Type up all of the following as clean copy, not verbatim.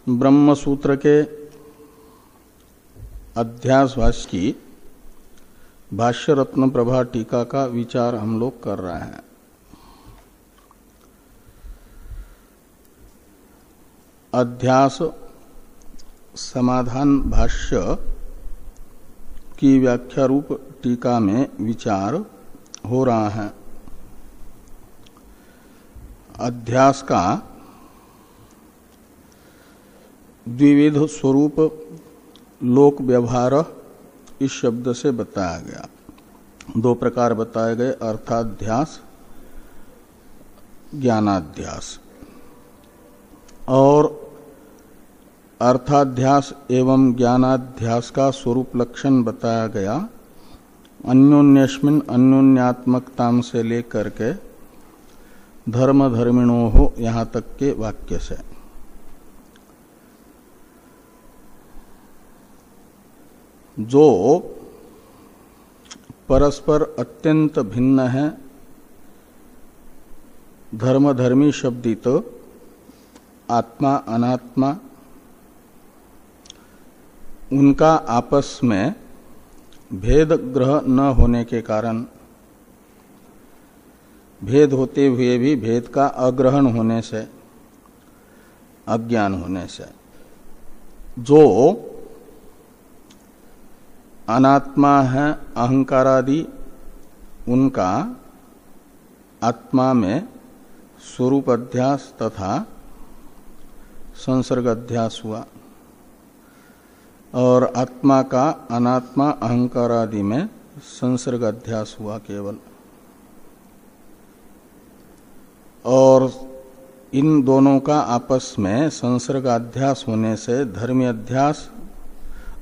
ब्रह्म सूत्र के अध्यास भाष्य की भाष्य रत्न प्रभा टीका का विचार हम लोग कर रहे हैं। अध्यास समाधान भाष्य की व्याख्या रूप टीका में विचार हो रहा है। अध्यास का द्विविध स्वरूप लोक व्यवहार इस शब्द से बताया गया। दो प्रकार बताए गए, अर्थाध्यास, ज्ञानाध्यास। और अर्थाध्यास एवं ज्ञानाध्यास का स्वरूप लक्षण बताया गया अन्योन्यस्मिन् अन्योन्यात्मकताम से लेकर के धर्म धर्मिणो हो यहाँ तक के वाक्य से। जो परस्पर अत्यंत भिन्न है, धर्मधर्मी शब्दित आत्मा अनात्मा, उनका आपस में भेद ग्रह न होने के कारण, भेद होते हुए भी भेद का अग्रहण होने से, अज्ञान होने से, जो अनात्मा है अहंकारादि, उनका आत्मा में स्वरूप अध्यास तथा संसर्ग अध्यास हुआ, और आत्मा का अनात्मा अहंकारादि में संसर्ग अध्यास हुआ केवल। और इन दोनों का आपस में संसर्ग अध्यास होने से धर्मी अध्यास,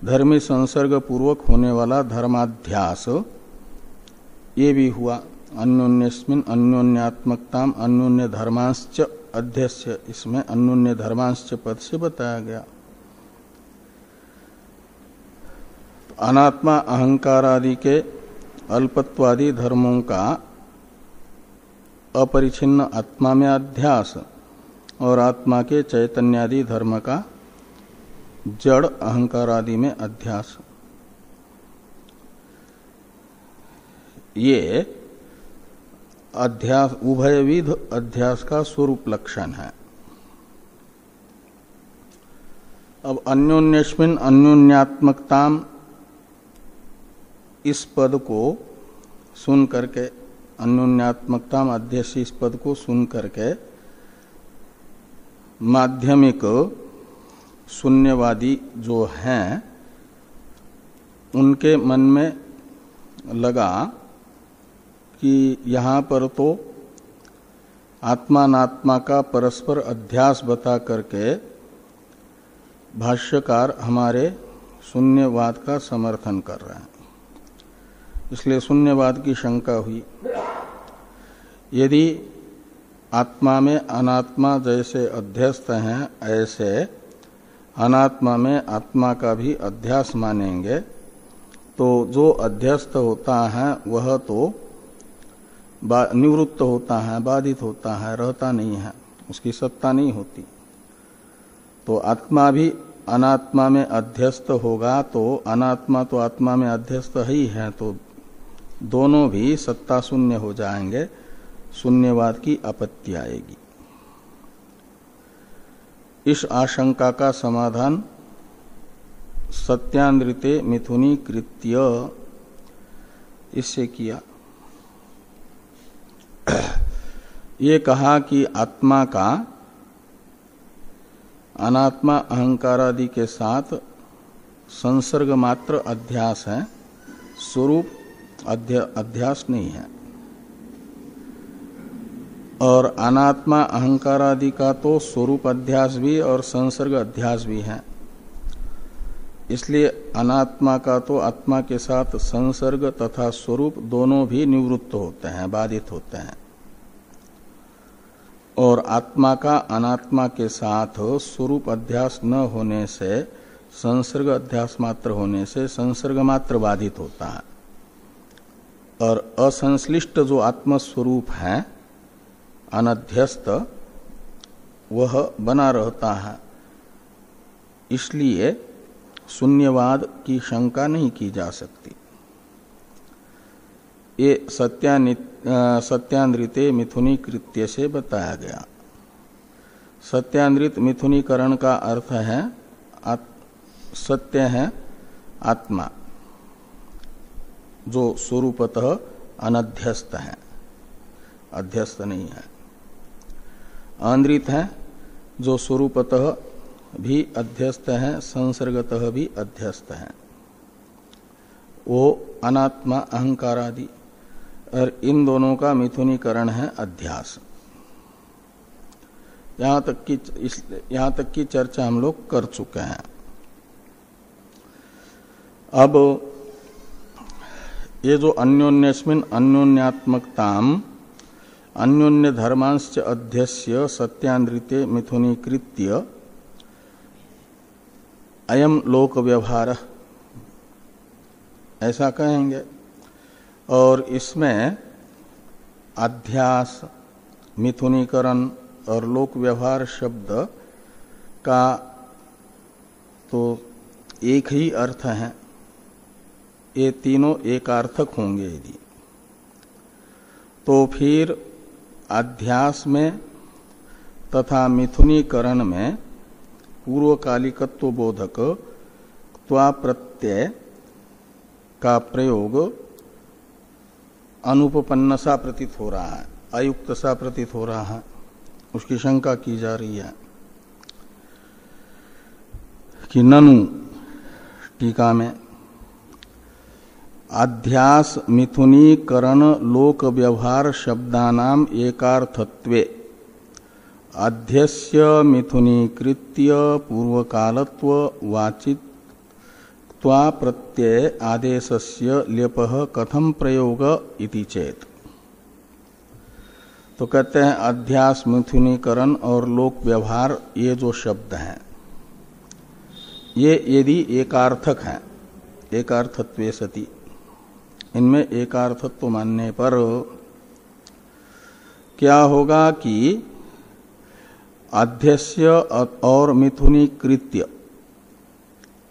धर्मी संसर्ग पूर्वक होने वाला धर्माध्यास ये भी हुआ। अन्योन्यस्मिन् अन्योन्यात्मकताम अन्योन्य धर्मांश्च अध्यस्य, इसमें अन्योन्य धर्मांश्च पद से बताया गया। अनात्मा अहंकार आदि के अल्पत्वादि धर्मों का अपरिछिन्न आत्मा में अध्यास और आत्मा के चैतन्यादि धर्म का जड़ अहंकार आदि में अध्यास, ये अध्यास उभयविध अध्यास का स्वरूप लक्षण है। अब अन्योन्यस्मिन् अन्योन्यात्मकताम इस पद को सुन करके, अन्योन्यात्मकताम अध्यक्ष इस पद को सुन करके माध्यमिक शून्यवादी जो हैं उनके मन में लगा कि यहाँ पर तो आत्मानात्मा का परस्पर अध्यास बता करके भाष्यकार हमारे शून्यवाद का समर्थन कर रहे हैं, इसलिए शून्यवाद की शंका हुई। यदि आत्मा में अनात्मा जैसे अध्यस्त हैं, ऐसे अनात्मा में आत्मा का भी अध्यास मानेंगे तो जो अध्यस्त होता है वह तो निवृत्त होता है, बाधित होता है, रहता नहीं है, उसकी सत्ता नहीं होती। तो आत्मा भी अनात्मा में अध्यस्त होगा तो अनात्मा तो आत्मा में अध्यस्त ही है, तो दोनों भी सत्ता शून्य हो जाएंगे, शून्यवाद की आपत्ति आएगी। इस आशंका का समाधान सत्यानृते मिथुनी कृत्य इससे किया। ये कहा कि आत्मा का अनात्मा अहंकारादि के साथ संसर्ग मात्र अध्यास है, स्वरूप अध्यास नहीं है। और अनात्मा अहंकारादि का तो स्वरूप अध्यास भी और संसर्ग अध्यास भी है, इसलिए अनात्मा का तो आत्मा के साथ संसर्ग तथा स्वरूप दोनों भी निवृत्त होते हैं, बाधित होते हैं। और आत्मा का अनात्मा के साथ स्वरूप अध्यास न होने से, संसर्ग अध्यास मात्र होने से संसर्ग मात्र बाधित होता है, और असंश्लिष्ट जो आत्मस्वरूप है अनध्यस्त वह बना रहता है। इसलिए शून्यवाद की शंका नहीं की जा सकती। ये सत्यानृते मिथुनी कृत्य से बताया गया। सत्यानृत मिथुनीकरण का अर्थ है सत्य है आत्मा, जो स्वरूपतः अनध्यस्त है, अध्यस्त नहीं है। अनृत है जो स्वरूपतः भी अध्यस्त है, संसर्गतः भी अध्यस्त है, वो अनात्मा अहंकार आदि। और इन दोनों का मिथुनीकरण है अध्यास। यहाँ तक की चर्चा हम लोग कर चुके हैं। अब ये जो अन्योन्यस्मिन् अन्योन्यात्मकताम अन्योन्य धर्मांश्च अध्यस्य सत्यानृते मिथुनीकृत्य अयम लोक व्यवहार, ऐसा कहेंगे। और इसमें अध्यास, मिथुनीकरण और लोक व्यवहार शब्द का तो एक ही अर्थ है। ये तीनों एकार्थक होंगे यदि, तो फिर अध्यास में तथा मिथुनीकरण में पूर्वकालिकत्व बोधक त्वा प्रत्यय का प्रयोग अनुपपन्न सा प्रतीत हो रहा है, अयुक्त सा प्रतीत हो रहा है, उसकी शंका की जा रही है कि ननु टीका में अध्यास मिथुनीकरण लोक व्यवहार शब्दानाम एकार्थत्वे अध्यस्य मिथुनीकृत्य पूर्वकालत्व वाचित त्वा प्रत्यय आदेशस्य ल्यपः कथम प्रयोग इति चेत। तो कहते हैं अध्यास, मिथुनीकरण और लोक व्यवहार ये जो शब्द हैं ये यदि एकार्थक हैं, एकार्थत्वे सति, इनमें एकार्थत्व मानने पर क्या होगा कि अध्यस्य और मिथुनीकृत्य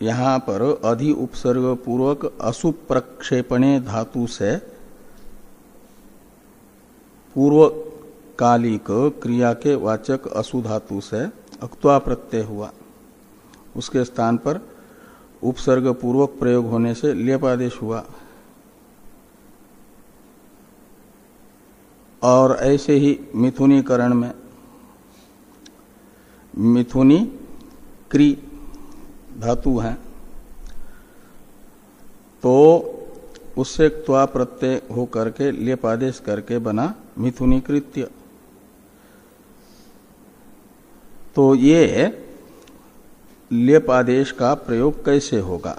यहाँ पर अधि उपसर्ग पूर्वक असुप्रक्षेपणे धातु से पूर्वकालिक क्रिया के वाचक असु धातु से अक्त्वा प्रत्यय हुआ, उसके स्थान पर उपसर्ग पूर्वक प्रयोग होने से ल्यपादेश हुआ। और ऐसे ही मिथुनीकरण में मिथुनी क्री धातु है तो उससे त्वा प्रत्यय हो करके ल्यपादेश करके बना मिथुनीकृत्य। तो ये ल्यपादेश का प्रयोग कैसे होगा?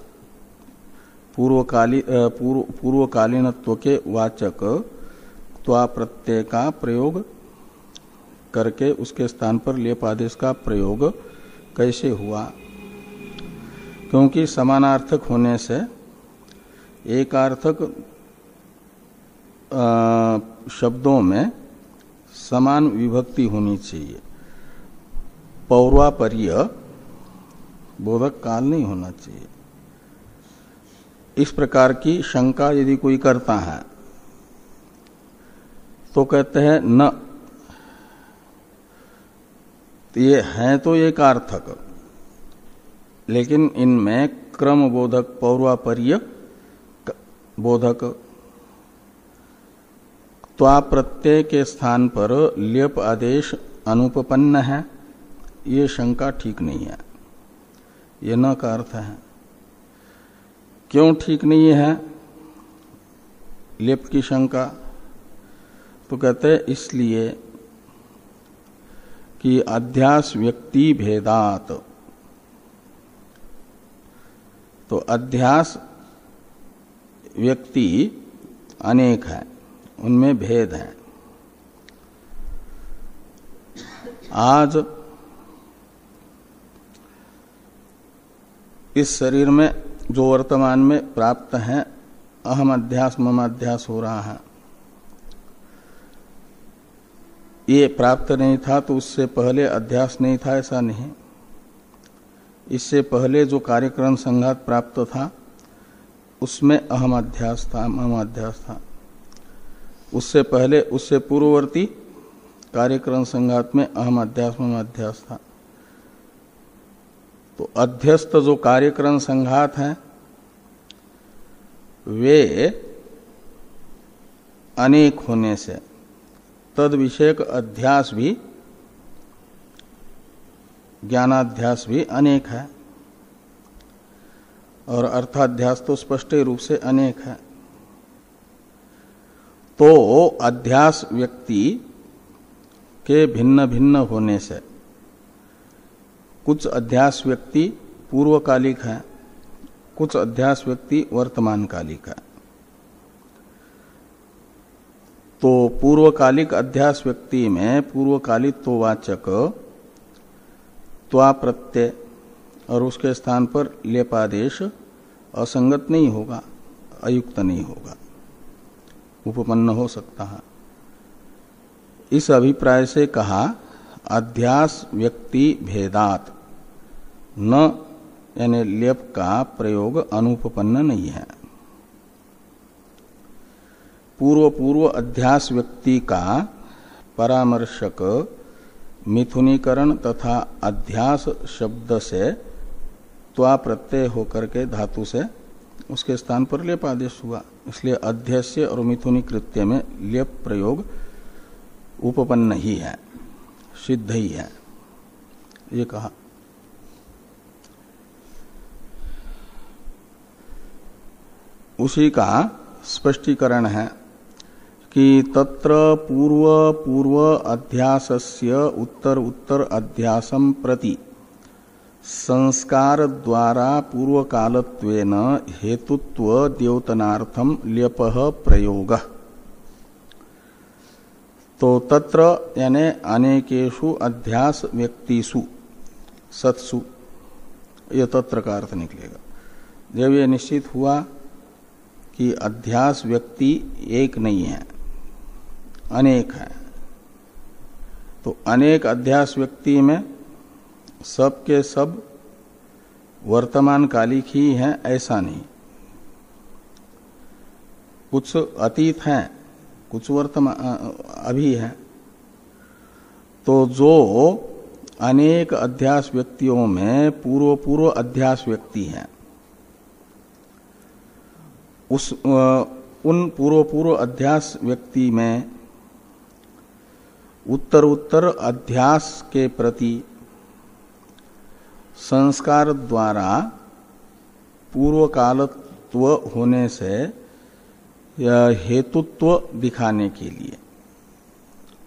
पूर्वकालीनत्व के वाचक त्वा प्रत्यय का प्रयोग करके उसके स्थान पर ल्यपादेश का प्रयोग कैसे हुआ? क्योंकि समानार्थक होने से एकार्थक शब्दों में समान विभक्ति होनी चाहिए, पौर्वापर्य बोधक काल नहीं होना चाहिए। इस प्रकार की शंका यदि कोई करता है तो कहते हैं न, ये हैं तो एकार्थक, लेकिन इनमें क्रम बोधक पौर्वापर्य बोधक त्वा प्रत्यय के स्थान पर ल्यप आदेश अनुपपन्न है, ये शंका ठीक नहीं है, ये न का अर्थ है। क्यों ठीक नहीं है ल्यप की शंका? तो कहते हैं इसलिए कि अध्यास व्यक्ति भेदात, तो अध्यास व्यक्ति अनेक है, उनमें भेद है। आज इस शरीर में जो वर्तमान में प्राप्त है अहम अध्यास मम अध्यास हो रहा है, ये प्राप्त नहीं था तो उससे पहले अध्यास नहीं था ऐसा नहीं। इससे पहले जो कार्यक्रम संघात प्राप्त था उसमें अहम अध्यास था, मम अध्यास था। उससे पहले, उससे पूर्ववर्ती कार्यक्रम संघात में अहम अध्यास, मम अध्यास था। तो अध्यस्त जो कार्यक्रम संघात हैं वे अनेक होने से तद विषयक अध्यास भी, ज्ञानाध्यास भी अनेक है और अर्थाध्यास तो स्पष्ट रूप से अनेक है। तो अध्यास व्यक्ति के भिन्न भिन्न होने से कुछ अध्यास व्यक्ति पूर्वकालिक है, कुछ अध्यास व्यक्ति वर्तमान कालिक है। तो पूर्वकालिक अध्यास व्यक्ति में पूर्वकालित्ववाचक त्वा प्रत्यय और उसके स्थान पर लेपादेश असंगत नहीं होगा, अयुक्त नहीं होगा, उपपन्न हो सकता है। इस अभिप्राय से कहा अध्यास व्यक्ति भेदात न, यानी लेप का प्रयोग अनुपपन्न नहीं है। पूर्व अध्यास व्यक्ति का परामर्शक मिथुनीकरण तथा अध्यास शब्द से त्वा प्रत्यय होकर के धातु से उसके स्थान पर लेप आदेश हुआ। इसलिए अध्यस्य और मिथुनी कृत्य में लेप प्रयोग उपपन्न ही है, सिद्ध ही है, ये कहा। उसी का स्पष्टीकरण है कि तत्र पूर्व अध्यासस्य उत्तर अध्यासं प्रति संस्कार द्वारा पूर्व कालत्वेन हेतुत्व द्योतनार्थम ल्यपः प्रयोगः। तो तत्र यानी अनेकेषु अध्यास व्यक्तिषु सत्सु, यह तत्र का अर्थ निकलेगा। जब यह निश्चित हुआ कि अध्यास व्यक्ति एक नहीं है, अनेक है, तो अनेक अध्यास व्यक्ति में सब के सब वर्तमान कालिक ही हैं ऐसा नहीं। कुछ अतीत हैं, कुछ वर्तमान अभी है। तो जो अनेक अध्यास व्यक्तियों में पूर्व अध्यास व्यक्ति हैं, उन पूर्व अध्यास व्यक्ति में उत्तर अध्यास के प्रति संस्कार द्वारा पूर्व कालत्व होने से हेतुत्व दिखाने के लिए,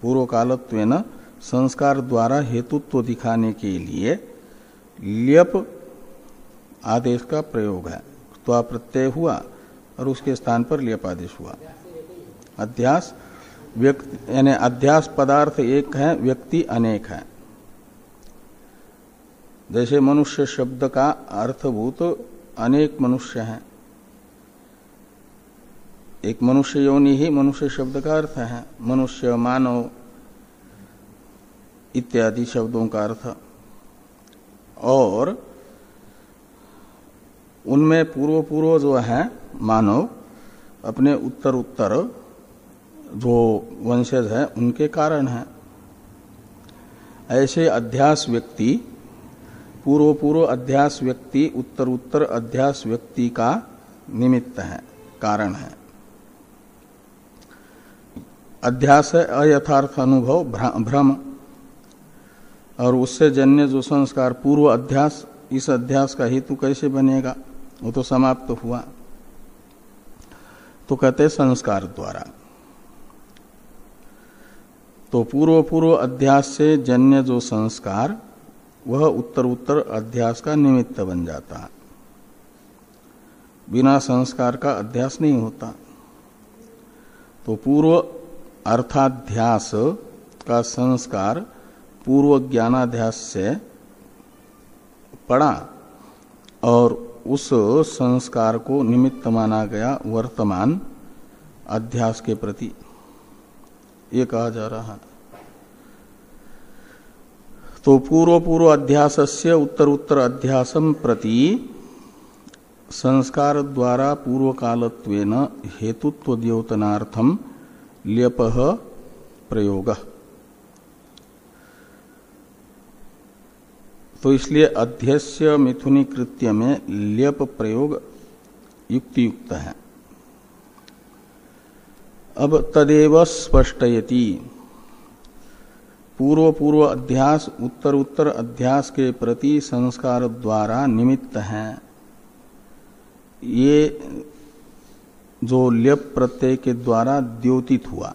पूर्व कालत्वेन संस्कार द्वारा हेतुत्व दिखाने के लिए ल्यप आदेश का प्रयोग है। त्वा प्रत्यय हुआ और उसके स्थान पर ल्यप आदेश हुआ। अध्यास व्यक्ति यानी अध्यास पदार्थ एक है, व्यक्ति अनेक है। जैसे मनुष्य शब्द का अर्थभूत अनेक मनुष्य हैं, एक मनुष्य योनि ही मनुष्य शब्द का अर्थ है, मनुष्य, मानव इत्यादि शब्दों का अर्थ। और उनमें पूर्व जो है मानव अपने उत्तर जो वंशज है उनके कारण है। ऐसे अध्यास व्यक्ति पूर्व अध्यास व्यक्ति उत्तर अध्यास व्यक्ति का निमित्त है, कारण है। अध्यास है अयथार्थ अनुभव, भ्रम, और उससे जन्य जो संस्कार पूर्व अध्यास, इस अध्यास का हेतु कैसे बनेगा, वो तो समाप्त हुआ। तो कहते संस्कार द्वारा। तो पूर्व अध्यास से जन्य जो संस्कार वह उत्तर अध्यास का निमित्त बन जाता है। बिना संस्कार का अध्यास नहीं होता। तो पूर्व अर्थाध्यास का संस्कार पूर्व ज्ञानाध्यास से पड़ा और उस संस्कार को निमित्त माना गया वर्तमान अध्यास के प्रति, ये कहा जा रहा है। तो पूर्व अध्यासस्य उत्तर उत्तर अध्यासम प्रति संस्कार द्वारा पूर्व कालत्वेन हेतुत्व द्योतनार्थम ल्यपः प्रयोगः। तो इसलिए अध्यस्य मिथुनी कृत्य में ल्यप प्रयोग युक्तियुक्त है। अब तदेव स्पष्टयति, पूर्व अध्यास उत्तर उत्तर अध्यास के प्रति संस्कार द्वारा निमित्त हैं। ये जो ल्यप प्रत्यय के द्वारा द्योतित हुआ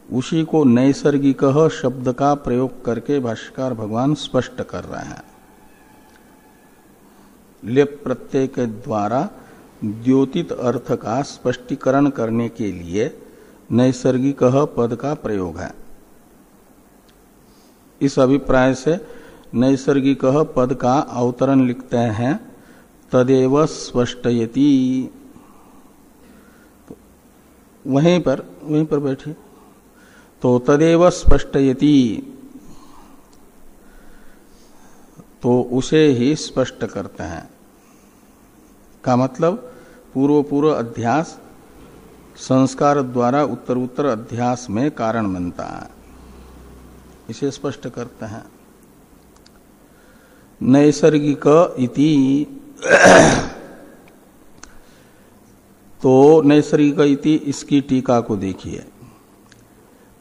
उसी को नैसर्गिक शब्द का प्रयोग करके भाष्यकार भगवान स्पष्ट कर रहे हैं। ल्यप प्रत्यय के द्वारा द्योतित अर्थ का स्पष्टीकरण करने के लिए नैसर्गिक पद का प्रयोग है। इस अभिप्राय से नैसर्गिक पद का अवतरण लिखते हैं तदेव स्पष्टयति। तो वहीं पर बैठिए। तो तदेव स्पष्टयति, तो उसे ही स्पष्ट करते हैं का मतलब पूर्व अध्यास संस्कार द्वारा उत्तर उत्तर अध्यास में कारण बनता है, इसे स्पष्ट करते हैं। नैसर्गिक इति, तो नैसर्गिक इति इसकी टीका को देखिए।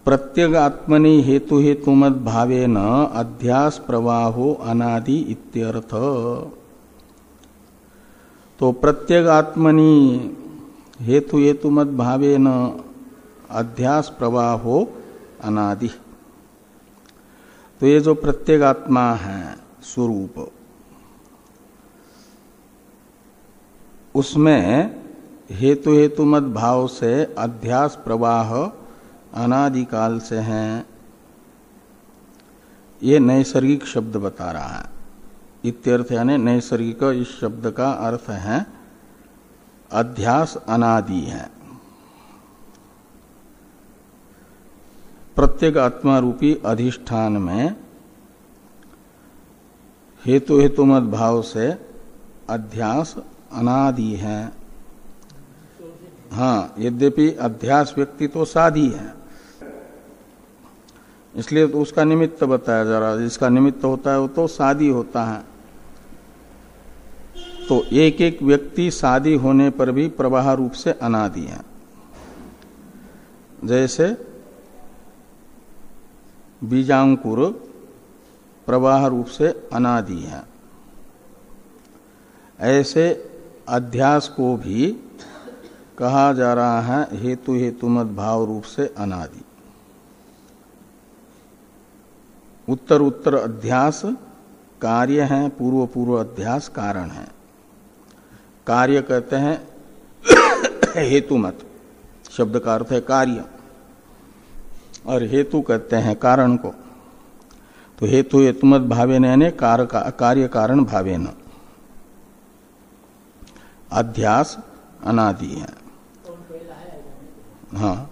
प्रत्यग आत्मनि हेतु हेतुमत भावेन अध्यास प्रवाहो अनादि इत्यर्थ। तो प्रत्यग आत्मनि हेतु हेतुमत भावेन अध्यास प्रवाहो अनादि, तो ये जो प्रत्यग आत्मा है स्वरूप, उसमें हेतु हेतुमत भाव से अध्यास प्रवाह अनादिकाल से हैं, ये नैसर्गिक शब्द बता रहा है। इत्यर्थ यानी नैसर्गिक इस शब्द का अर्थ है अध्यास अनादि है। प्रत्येक आत्मा रूपी अधिष्ठान में हेतु हेतुमत भाव से अध्यास अनादि है। हाँ, यद्यपि अध्यास व्यक्ति तो साधी है, इसलिए तो उसका निमित्त बताया जा रहा है। जिसका निमित्त होता है वो तो साधी होता है। तो एक एक व्यक्ति साधी होने पर भी प्रवाह रूप से अनादि है। जैसे बीजांकुर प्रवाह रूप से अनादि है, ऐसे अध्यास को भी कहा जा रहा है हेतु हेतुमत भाव रूप से अनादि। उत्तर उत्तर अध्यास कार्य है, पूर्व अध्यास कारण है। कार्य कहते हैं हेतुमत, शब्द का अर्थ है कार्य, और हेतु कहते हैं कारण को। तो हेतु हेतुमत भावेन यानी कार्य कारण भावेन अध्यास अनादि है। हाँ,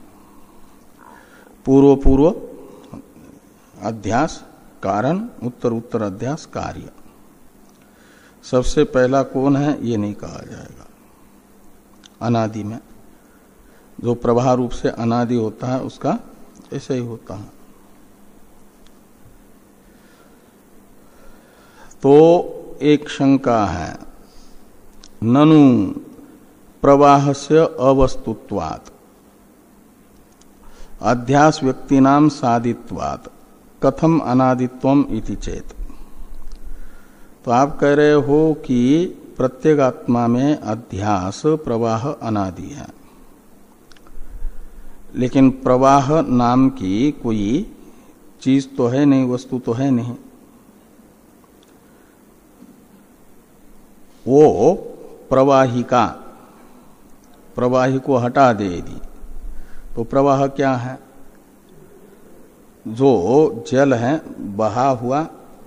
पूर्व अध्यास कारण, उत्तर उत्तर अध्यास कार्य। सबसे पहला कौन है ये नहीं कहा जाएगा। अनादि में जो प्रवाह रूप से अनादि होता है उसका ऐसे ही होता है। तो एक शंका है, ननु प्रवाहस्य अवस्तुत्वात् अध्यास व्यक्तिनाम सादित्वात् कथम अनादित्वम इति चेत। तो आप कह रहे हो कि प्रत्येक आत्मा में अध्यास प्रवाह अनादि है, लेकिन प्रवाह नाम की कोई चीज तो है नहीं, वस्तु तो है नहीं। वो प्रवाहिका, प्रवाही को हटा दे यदि, तो प्रवाह क्या है? जो जल है बहा हुआ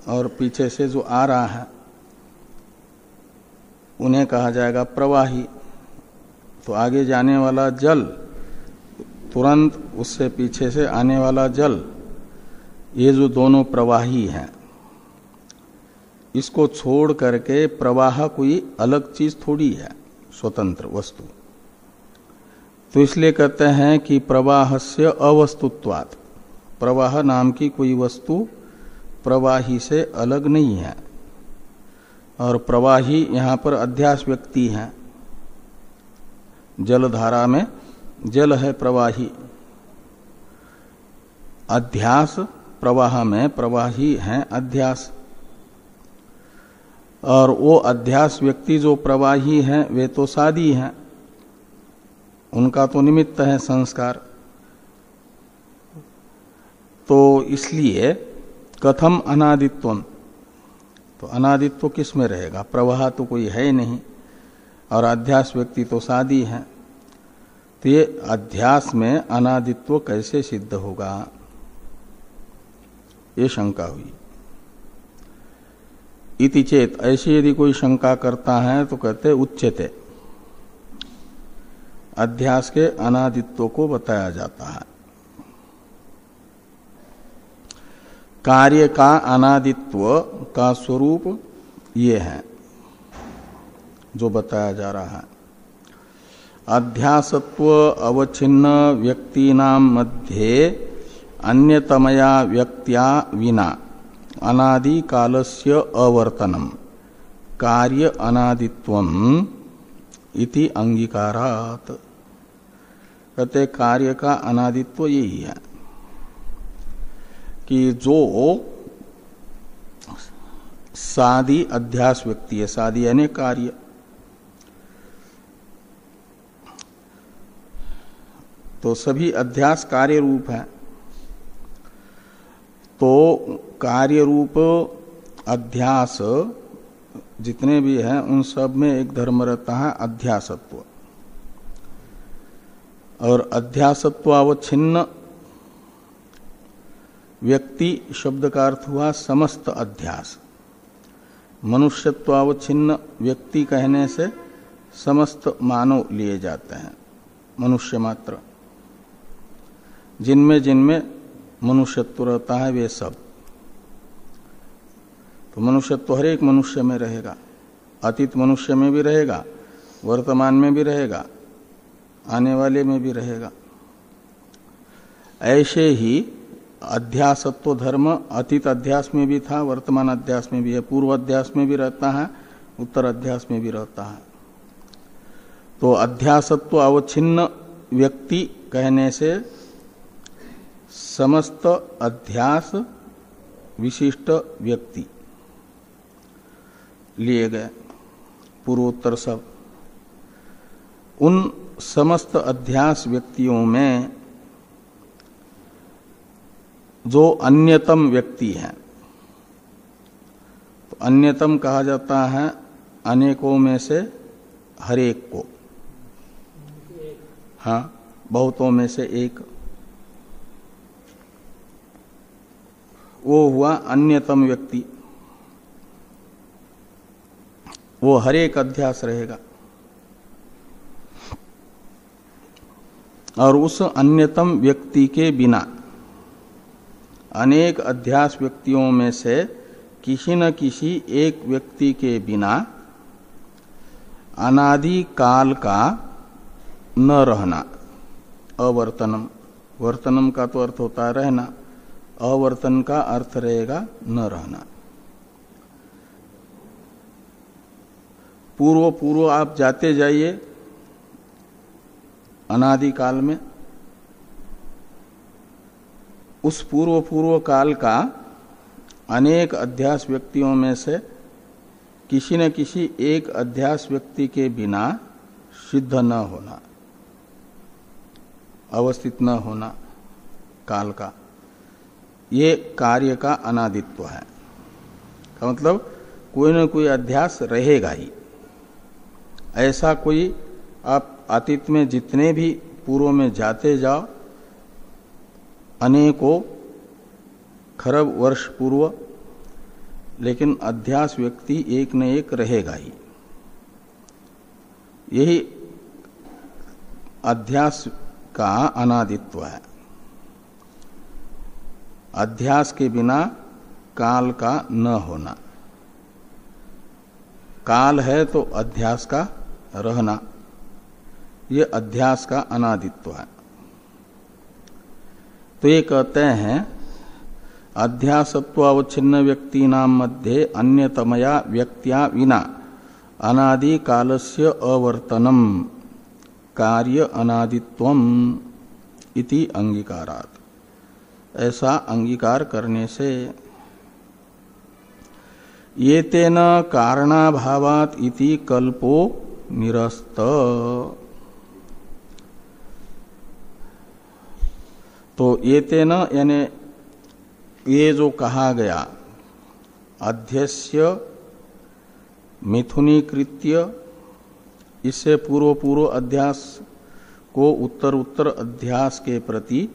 और पीछे से जो आ रहा है उन्हें कहा जाएगा प्रवाही। तो आगे जाने वाला जल, तुरंत उससे पीछे से आने वाला जल, ये जो दोनों प्रवाही हैं, इसको छोड़ करके प्रवाह कोई अलग चीज थोड़ी है, स्वतंत्र वस्तु। तो इसलिए कहते हैं कि प्रवाहस्य अवस्तुत्वात्, प्रवाह नाम की कोई वस्तु प्रवाही से अलग नहीं है। और प्रवाही यहां पर अध्यास व्यक्ति है। जलधारा में जल है प्रवाही, अध्यास प्रवाह में प्रवाही है अध्यास। और वो अध्यास व्यक्ति जो प्रवाही हैं वे तो सादी हैं, उनका तो निमित्त है संस्कार। तो इसलिए कथम अनादित्वम, तो अनादित्व किस में रहेगा? प्रवाह तो कोई है ही नहीं और अध्यास व्यक्ति तो सादी है, तो ये अध्यास में अनादित्व कैसे सिद्ध होगा, ये शंका हुई। इति चेत, ऐसी यदि कोई शंका करता है तो कहते उच्यते, अध्यास के अनादित्व को बताया जाता है। कार्य का अनादित्व का स्वरूप ये है जो बताया जा रहा है। अध्यासत्व अवच्छिन्न व्यक्तीनाम मध्ये अन्यतमया व्यक्त्या विना अनादि कालस्य अवर्तनम कार्य अनादित्वम इति अंगीकारात्। कहते कार्य का अनादित्व यही है कि जो सादी अध्यास व्यक्ति है, सादी यानी कार्य, तो सभी अध्यास कार्य रूप है। तो कार्य रूप अध्यास जितने भी हैं उन सब में एक धर्म रहता है अध्यासत्व। और अध्यासत्वावच्छिन्न व्यक्ति शब्द का अर्थ हुआ समस्त अध्यास। मनुष्यत्वावच्छिन्न व्यक्ति कहने से समस्त मानव लिए जाते हैं, मनुष्य मात्र। जिनमें जिनमें मनुष्यत्व रहता है वे सब, तो मनुष्यत्व हर एक मनुष्य में रहेगा, अतीत मनुष्य में भी रहेगा, वर्तमान में भी रहेगा, आने वाले में भी रहेगा। ऐसे ही अध्यासत्व धर्म अतीत अध्यास में भी था, वर्तमान अध्यास में भी है, पूर्व अध्यास में भी रहता है, उत्तर अध्यास में भी रहता है। तो अध्यासत्व अवच्छिन्न व्यक्ति कहने से समस्त अध्यास विशिष्ट व्यक्ति लिए गए, पूर्वोत्तर सब। उन समस्त अध्यास व्यक्तियों में जो अन्यतम व्यक्ति है, तो अन्यतम कहा जाता है अनेकों में से हर एक को, हाँ, बहुतों में से एक, वो हुआ अन्यतम व्यक्ति। वो हर एक अध्यास रहेगा। और उस अन्यतम व्यक्ति के बिना अनेक अध्यास व्यक्तियों में से किसी न किसी एक व्यक्ति के बिना अनादि काल का न रहना, अवर्तनम। वर्तनम का तो अर्थ होता है रहना, अवर्तन का अर्थ रहेगा न रहना। पूर्व पूर्व आप जाते जाइए अनादि काल में, उस पूर्व पूर्व काल का अनेक अध्यास व्यक्तियों में से किसी न किसी एक अध्यास व्यक्ति के बिना सिद्ध न होना, अवस्थित न होना काल का, ये कार्य का अनादित्व है। का मतलब कोई न कोई अध्यास रहेगा ही। ऐसा कोई आप अतीत में जितने भी पूर्व में जाते जाओ, अनेकों खरब वर्ष पूर्व, लेकिन अध्यास व्यक्ति एक न एक रहेगा ही। यही अध्यास का अनादित्व है। अध्यास के बिना काल का न होना। काल है तो अध्यास का रहना, ये अध्यास का अनादित्व है। तो ये कहते हैं अध्यासत्वावच्छिन्न व्यक्तीनां मध्ये अन्यतमया व्यक्त्या विना अनादि कालस्य अवर्तनम कार्य अनादित्वम इति अंगीकारात्। ऐसा अंगीकार करने से ये तेन कारणाभावात् इति कल्पो निरस्त। तो ये तेन यानी ये जो कहा गया अध्यस्य मिथुनीकृत्य, इससे पूर्व पूर्व अध्यास को उत्तर उत्तर अध्यास के प्रति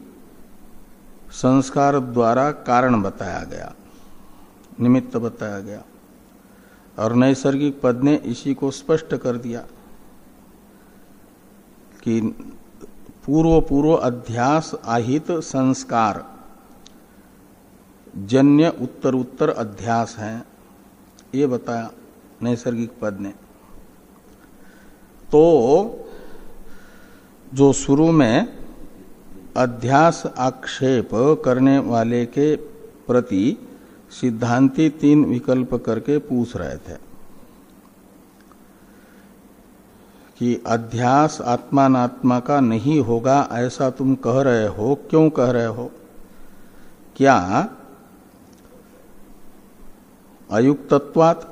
संस्कार द्वारा कारण बताया गया, निमित्त बताया गया, और नैसर्गिक पद ने इसी को स्पष्ट कर दिया कि पूर्व पूर्व अध्यास आहित संस्कार जन्य उत्तर उत्तर अध्यास है, ये बताया नैसर्गिक पद ने। तो जो शुरू में अध्यास आक्षेप करने वाले के प्रति सिद्धांती तीन विकल्प करके पूछ रहे थे कि अध्यास आत्मानात्मा का नहीं होगा ऐसा तुम कह रहे हो, क्यों कह रहे हो? क्या अयुक्तत्वात्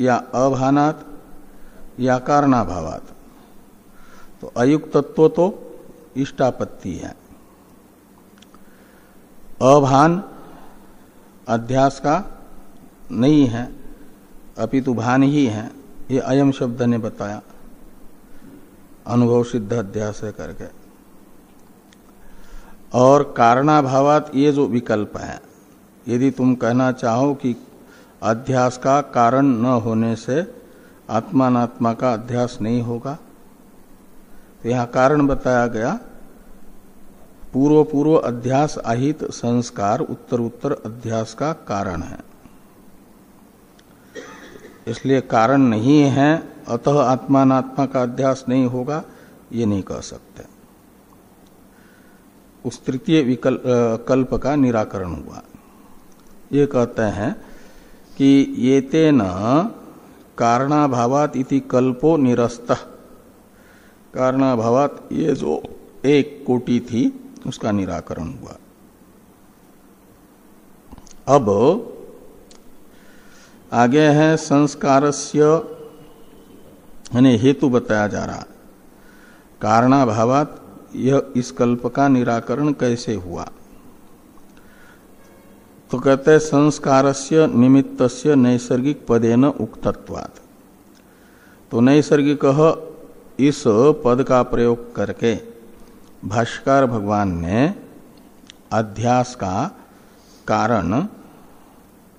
या अभानात् या कारणाभावात्? तो अयुक्तत्व तो इष्टापत्ति है, अभान अध्यास का नहीं है, अपितु भान ही है, ये अयम शब्द ने बताया अनुभव सिद्ध अध्यास है करके। और कारणाभावात ये जो विकल्प है, यदि तुम कहना चाहो कि अध्यास का कारण न होने से आत्मानात्मा का अध्यास नहीं होगा, तो यहाँ कारण बताया गया पूर्व पूर्व अध्यास आहित संस्कार उत्तर उत्तर अध्यास का कारण है। इसलिए कारण नहीं है अतः आत्मानात्मा का अध्यास नहीं होगा, ये नहीं कह सकते। उस तृतीय विकल्प का निराकरण हुआ। ये कहते हैं कि ये तेन कारणाभावात् इति कल्पो निरस्तः। कारणाभावात् ये जो एक कोटि थी उसका निराकरण हुआ। अब आगे है संस्कारस्य यानी हेतु बताया जा रहा। कारणाभावात् यह इस कल्प का निराकरण कैसे हुआ? तो कहते हैं संस्कारस्य निमित्तस्य नैसर्गिक पदेन उक्तत्वात्। तो नैसर्गिक इस पद का प्रयोग करके भाष्यकार भगवान ने अध्यास का कारण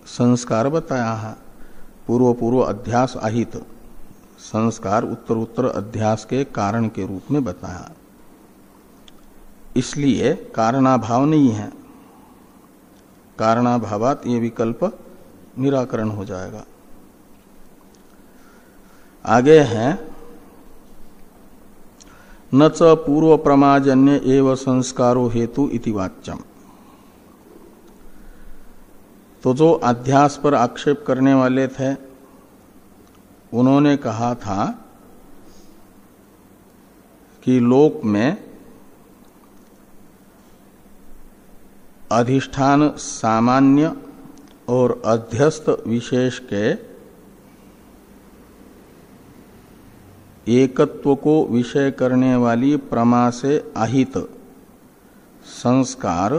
संस्कार बताया है। पूर्व पूर्व अध्यास आहित संस्कार उत्तर उत्तर अध्यास के कारण के रूप में बताया। इसलिए कारणाभाव नहीं है, कारणाभावात ये विकल्प निराकरण हो जाएगा। आगे है न च पूर्व प्रमाजन्य एव संस्कारो हेतु इति वाच्यम। तो जो अध्यास पर आक्षेप करने वाले थे उन्होंने कहा था कि लोक में अधिष्ठान सामान्य और अध्यस्त विशेष के एकत्व को विषय करने वाली प्रमा से आहित संस्कार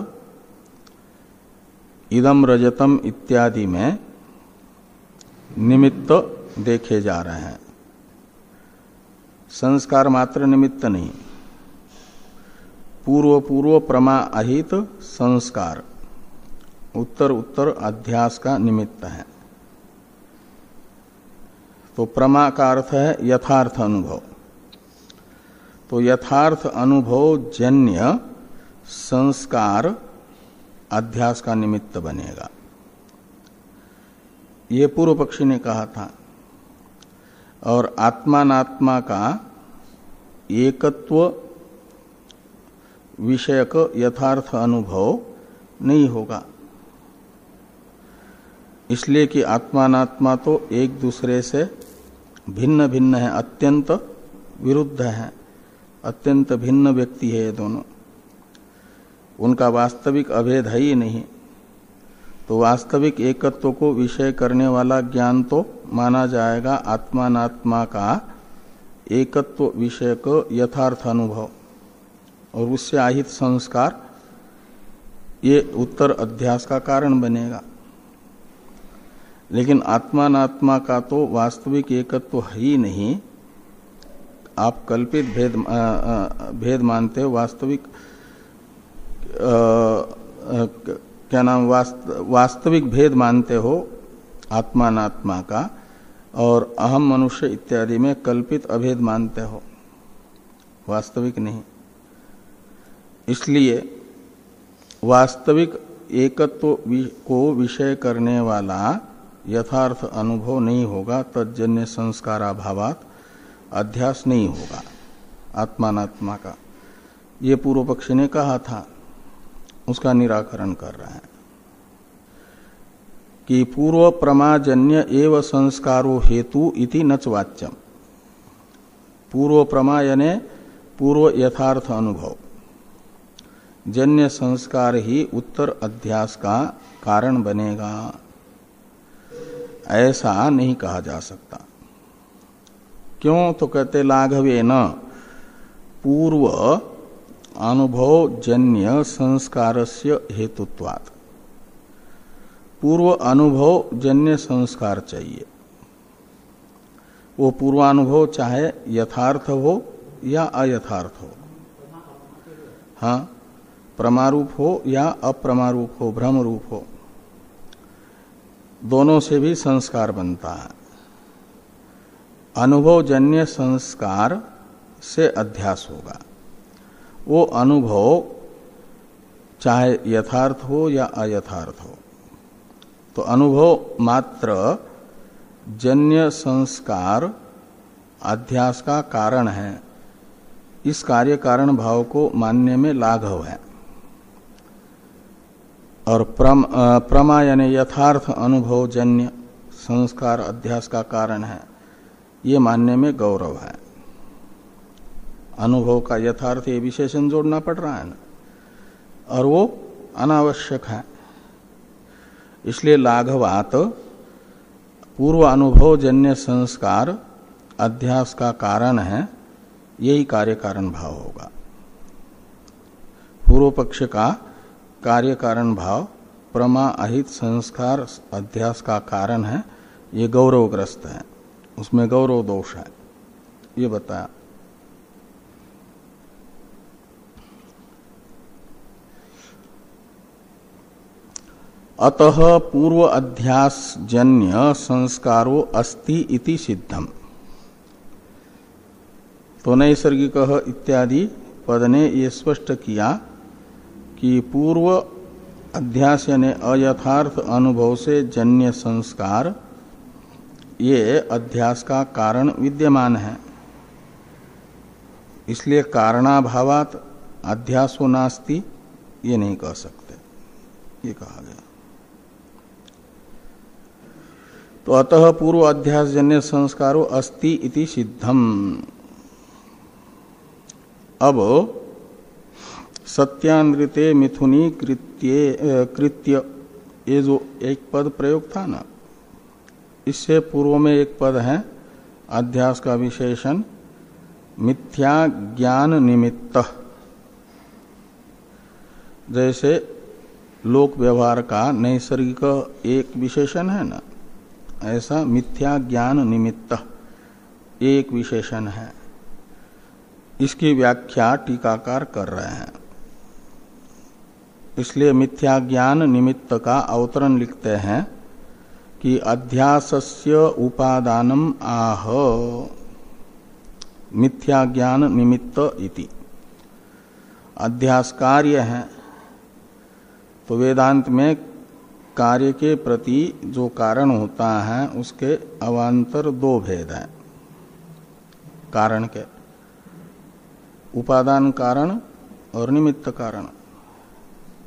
इदम रजतम इत्यादि में निमित्त देखे जा रहे हैं। संस्कार मात्र निमित्त नहीं, पूर्व पूर्व प्रमा अहित संस्कार उत्तर उत्तर अध्यास का निमित्त है। तो प्रमा का अर्थ है यथार्थ अनुभव। तो यथार्थ अनुभव जन्य संस्कार अध्यास का निमित्त बनेगा, ये पूर्व पक्षी ने कहा था। और आत्मानात्मा का एकत्व विषयक यथार्थ अनुभव नहीं होगा, इसलिए कि आत्मानात्मा तो एक दूसरे से भिन्न भिन्न है, अत्यंत विरुद्ध है, अत्यंत भिन्न व्यक्ति है ये दोनों, उनका वास्तविक अभेद है ही नहीं। तो वास्तविक एकत्व को विषय करने वाला ज्ञान तो माना जाएगा आत्मानात्मा का एकत्व विषयक यथार्थ अनुभव, और उससे आहित संस्कार ये उत्तर अध्यास का कारण बनेगा। लेकिन आत्मानात्मा का तो वास्तविक एकत्व है ही नहीं, आप कल्पित भेद मानते हो, वास्तविक क्या नाम वास्तविक भेद मानते हो आत्मानात्मा का, और अहम मनुष्य इत्यादि में कल्पित अभेद मानते हो, वास्तविक नहीं। इसलिए वास्तविक एकत्व को विषय करने वाला यथार्थ अनुभव नहीं होगा, तज्जन्य संस्काराभावात् अध्यास नहीं होगा आत्मानात्मा का। ये पूर्व पक्षी ने कहा था, उसका निराकरण कर रहा है कि पूर्व प्रमाजन्य एव संस्कारो हेतु इति नच वाच्यम। पूर्व प्रमा यानी पूर्व यथार्थ अनुभव, जन्य संस्कार ही उत्तर अध्यास का कारण बनेगा, ऐसा नहीं कहा जा सकता। क्यों? तो कहते लाघवेन पूर्व अनुभव जन्य संस्कारस्य हेतुत्वात्। पूर्व अनुभव जन्य संस्कार चाहिए, वो पूर्वानुभव चाहे यथार्थ हो या अयथार्थ हो, हाँ, प्रमारूप हो या अप्रमारूप हो, भ्रम रूप हो, दोनों से भी संस्कार बनता है। अनुभवजन्य संस्कार से अध्यास होगा। वो अनुभव चाहे यथार्थ हो या अयथार्थ हो, तो अनुभव मात्र जन्य संस्कार अध्यास का कारण है। इस कार्य कारण भाव को मानने में लाघव है। और प्रमा यानी यथार्थ अनुभव जन्य संस्कार अध्यास का कारण है, ये मानने में गौरव है। अनुभव का यथार्थ ये विशेषण जोड़ना पड़ रहा है ना, और वो अनावश्यक है। इसलिए लाघवात पूर्व अनुभव जन्य संस्कार अध्यास का कारण है, यही कार्य कारण भाव होगा। पूर्व पक्ष का कार्य कारण भाव प्रमा अहित संस्कार अध्यास का कारण है, ये गौरवग्रस्त है, उसमें गौरव दोष है, ये बताया। अतः पूर्व अध्यास जन्य संस्कारो अस्ति इति सिद्धम। तो नैसर्गिक इत्यादि पद ने ये स्पष्ट किया कि पूर्व अध्यास यानी अयथार्थ अनुभव से जन्य संस्कार ये अध्यास का कारण विद्यमान है। इसलिए कारणाभावात् अध्यासो नास्ति ये नहीं कह सकते, ये कहा गया। तो अतः पूर्व अध्यास जन्य संस्कारो अस्ति इति सिद्धम। अब सत्यानृते मिथुनी कृत्य ये जो एक पद प्रयोग था ना, इससे पूर्व में एक पद है अध्यास का विशेषण मिथ्या ज्ञान निमित्त। जैसे लोक व्यवहार का नैसर्गिक एक विशेषण है ना, ऐसा मिथ्या ज्ञान निमित्त एक विशेषण है। इसकी व्याख्या टीकाकार कर रहे हैं। इसलिए मिथ्या ज्ञान निमित्त का अवतरण लिखते हैं कि अध्यासस्य उपादानम आह मिथ्या ज्ञान निमित्त इति। अध्यास कार्य है, तो वेदांत में कार्य के प्रति जो कारण होता है उसके अवान्तर दो भेद हैं कारण के, उपादान कारण और निमित्त कारण।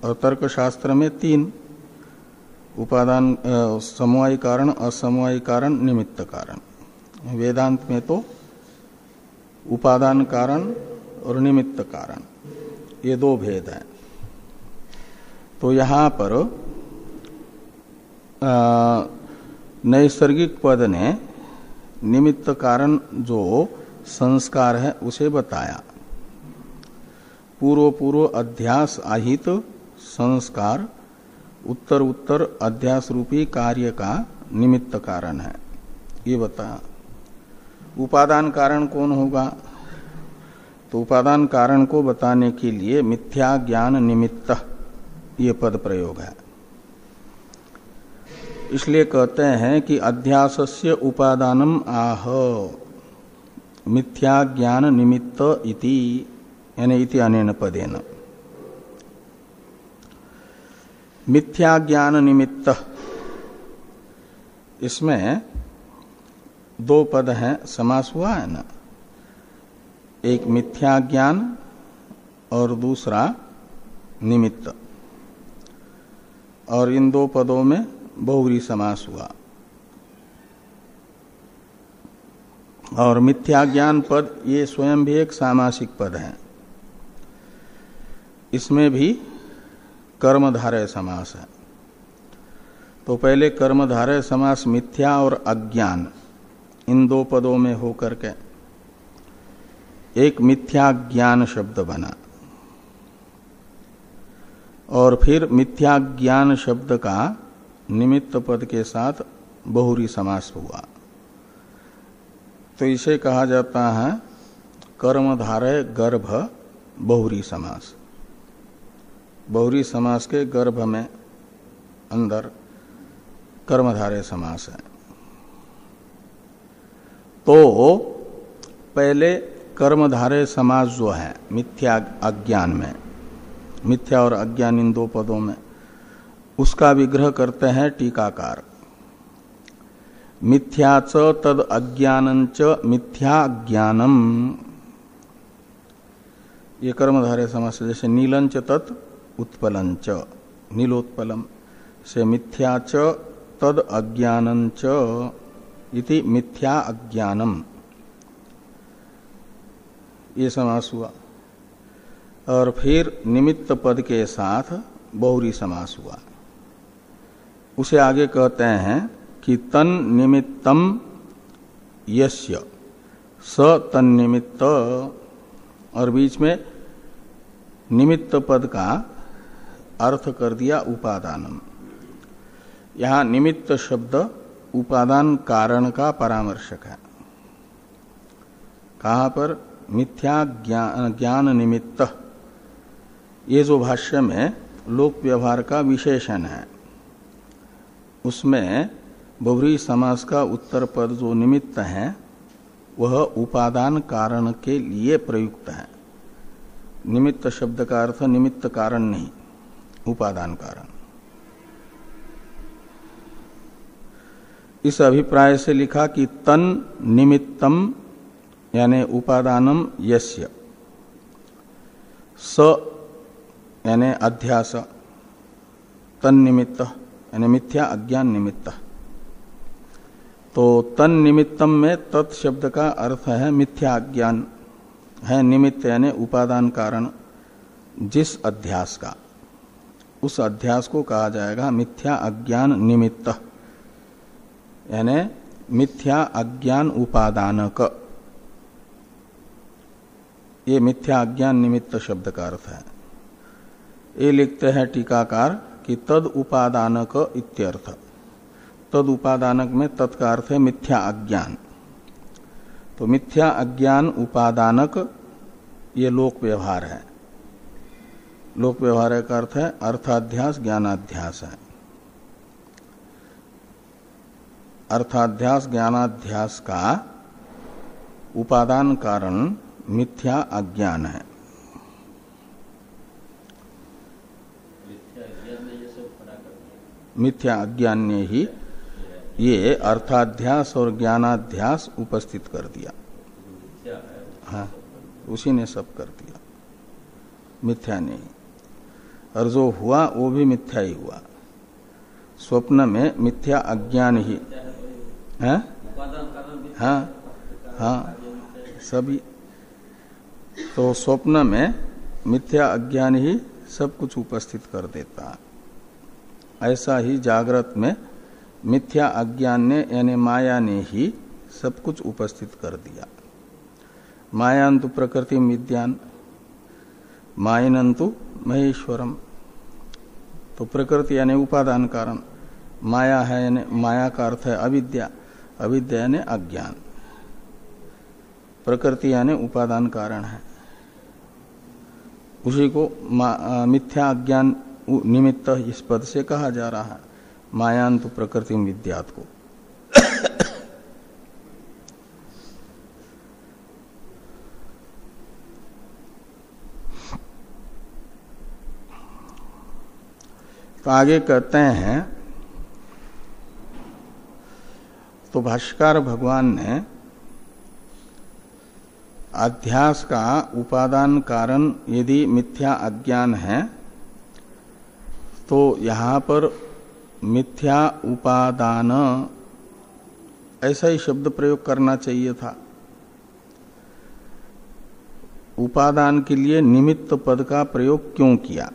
और तर्क शास्त्र में तीन, उपादान समवायी कारण, असमवायी कारण, निमित्त कारण। वेदांत में तो उपादान कारण और निमित्त कारण ये दो भेद हैं। तो यहाँ पर नैसर्गिक पद ने निमित्त कारण जो संस्कार है उसे बताया। पूर्व पूर्व अध्यास आहित संस्कार उत्तर उत्तर अध्यास रूपी कार्य का निमित्त कारण है, ये बताया। उपादान कारण कौन होगा? तो उपादान कारण को बताने के लिए मिथ्या ज्ञान निमित्त ये पद प्रयोग है। इसलिए कहते हैं कि अध्यासस्य उपादानम आह मिथ्या ज्ञान निमित्त इति, यानी इति अनेन पदेन। मिथ्या ज्ञान निमित्त, इसमें दो पद हैं, समास हुआ है ना, एक मिथ्या ज्ञान और दूसरा निमित्त, और इन दो पदों में बहुव्रीहि समास हुआ। और मिथ्या ज्ञान पद ये स्वयं भी एक सामासिक पद है, इसमें भी कर्मधारय समास है। तो पहले कर्मधारय समास मिथ्या और अज्ञान इन दो पदों में होकर के एक मिथ्या ज्ञान शब्द बना, और फिर मिथ्या ज्ञान शब्द का निमित्त पद के साथ बहुव्रीहि समास हुआ। तो इसे कहा जाता है कर्मधारय गर्भ बहुव्रीहि समास। बहुव्रीहि समास के गर्भ में अंदर कर्मधारय समास है। तो पहले कर्मधारय समास जो है मिथ्या अज्ञान में, मिथ्या और अज्ञान इन दो पदों में, उसका विग्रह करते हैं टीकाकार। मिथ्या च तद अज्ञानंच मिथ्या ज्ञानम, ये कर्मधारय समास। जैसे नीलंच तत् उत्पलंच, नीलोत्पलम से मिथ्या च तद अज्ञानंच इति मिथ्या अज्ञानम, ये समास हुआ। और फिर निमित्त पद के साथ बहुव्रीहि समास हुआ। उसे आगे कहते हैं कि तन निमित्तम यस्य स तन्निमित्त, और बीच में निमित्त पद का अर्थ कर दिया उपादानम। यहां निमित्त शब्द उपादान कारण का परामर्शक है। कहां पर? मिथ्या ज्ञान निमित्त, ये जो भाष्य में लोक व्यवहार का विशेषण है उसमें बहुव्रीहि समास का उत्तर पद जो निमित्त है वह उपादान कारण के लिए प्रयुक्त है। निमित्त शब्द का अर्थ निमित्त कारण नहीं, उपादान कारण। इस अभिप्राय से लिखा कि तन निमित्तम यानी उपादानम यस्य, स यानी अध्यास, तन निमित्त यानी मिथ्या अज्ञान निमित्त। तो तन निमित्तम में तत् शब्द का अर्थ है मिथ्या अज्ञान है, निमित्त यानी उपादान कारण जिस अध्यास का, उस अध्यास को कहा जाएगा मिथ्या अज्ञान निमित्त, यानी मिथ्या अज्ञान उपादानक। ये मिथ्या अज्ञान निमित्त शब्द का अर्थ है। ये लिखते हैं टीकाकार कि तद उपादानक इत्यर्थ। तद उपादानक में तत् का अर्थ है मिथ्या अज्ञान। तो मिथ्या अज्ञान उपादानक ये लोक व्यवहार है। लोक व्यवहार का अर्थ है अर्थाध्यास ज्ञानाध्यास है। अर्थाध्यास ज्ञानाध्यास का उपादान कारण मिथ्या अज्ञान है। मिथ्या अज्ञान नहीं मिथ्या अज्ञान्य ही ये अर्थाध्यास और ज्ञानाध्यास उपस्थित कर दिया। हाँ, उसी ने सब कर दिया, मिथ्या नहीं। और जो हुआ वो भी मिथ्या ही हुआ। स्वप्न में मिथ्या अज्ञान ही है। हाँ हाँ, सभी। तो स्वप्न में मिथ्या अज्ञान ही सब कुछ उपस्थित कर देता है। ऐसा ही जागृत में मिथ्या अज्ञान ने यानी माया ने ही सब कुछ उपस्थित कर दिया। मायांतु प्रकृति विद्यान मायनंतु महेश्वरम। तो प्रकृति यानी उपादान कारण, माया है यानी माया का अर्थ है अविद्या, अविद्या यानी अज्ञान, प्रकृति यानी उपादान कारण है। उसी को मिथ्या अज्ञान निमित्त इस पद से कहा जा रहा है, मायांतु प्रकृति विद्यात को। तो आगे कहते हैं, तो भाष्यकार भगवान ने अध्यास का उपादान कारण यदि मिथ्या अज्ञान है तो यहां पर मिथ्या उपादान ऐसा ही शब्द प्रयोग करना चाहिए था। उपादान के लिए निमित्त पद का प्रयोग क्यों किया?